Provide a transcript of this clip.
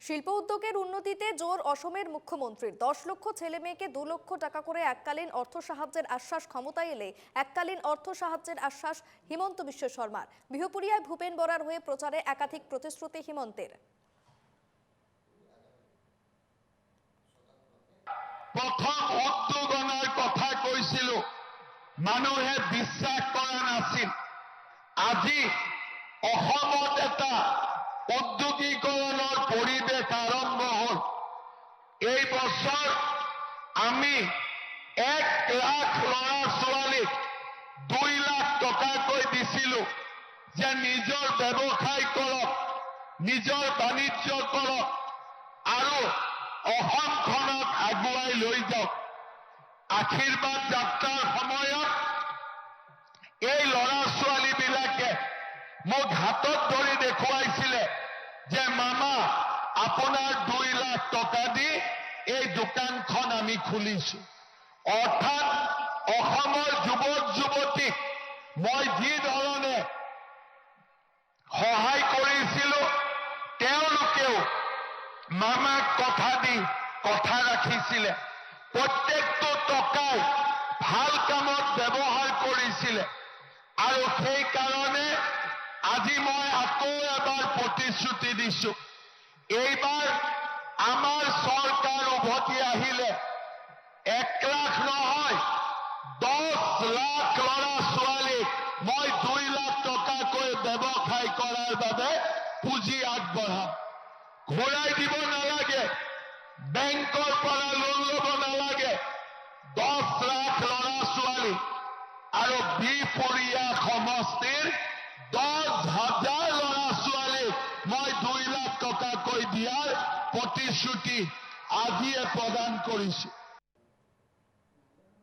শিল্প উদ্যোগের উন্নতিতে জোর অসমের মুখ্যমন্ত্রীর। 10 লক্ষ ছেলে মেয়েকে 2 লক্ষ টাকা করে এককালীন অর্থ সাহায্যের আশ্বাস। ক্ষমতায় এলে এককালীন অর্থ সাহায্যের আশ্বাস হিমন্ত বিশ্ব শর্মার। বিহপুরিয়ায় ভূপেন বরার হয়ে প্রচারে একাধিক প্রতিশ্রুতি হিমন্তের। প্রথম উদ্যোগনাৰ কথা কৈছিল, মানুহে বিশ্বাস কৰা নাছিল। আজি অসমত এটা উদ্যোগীকৰণৰ পৰিৱেশ আৰম্ভ হ'ল। এই বছৰ আমি 1 লাখ ল'ৰা ছোৱালীক 2 লাখ টকাকৈ দিছিলো যে নিজৰ ব্যৱসায় কৰক, নিজৰ বাণিজ্য কৰক আৰু অসমখনক আগুৱাই লৈ যাওক। আশীৰ্বাদ যাত্ৰাৰ সময়ত এই ল'ৰা ছোৱালীবিলাকে মোক হাতত ধৰি দেখুৱাইছিলে যে মামা আপোনাৰ 2 লাখ টকা দি এই দোকানখন আমি খুলিছো। অৰ্থাৎ অসমৰ যুৱক যুৱতীক মই যি ধৰণে সহায় কৰিছিলো, তেওঁলোকেও মামাক কথা দি কথা ৰাখিছিলে। প্ৰত্যেকটো টকাই ভাল কামত ব্যৱহাৰ কৰিছিলে আৰু সেইকাৰণে আজি মই আকৌ এবাৰ প্ৰতিশ্ৰুতি দিছো, এইবাৰ আমাৰ চৰকাৰ উভতি আহিলে 1 লাখ নহয় 10 লাখ ল'ৰা ছোৱালীক মই 2 লাখ টকাকৈ ব্যৱসায় কৰাৰ বাবে পুঁজি আগবঢ়াম। ঘূৰাই দিব নালাগে, বেংকৰ পৰা লোন ল'ব নালাগে। 10 লাখ ল'ৰা ছোৱালী আৰু বিহপুৰীয়া সমষ্টিৰ 10,000 ল'ৰা ছোৱালীক মই 2 লাখ টকাকৈ দিয়াৰ প্ৰতিশ্ৰুতি আজিয়ে প্ৰদান কৰিছো।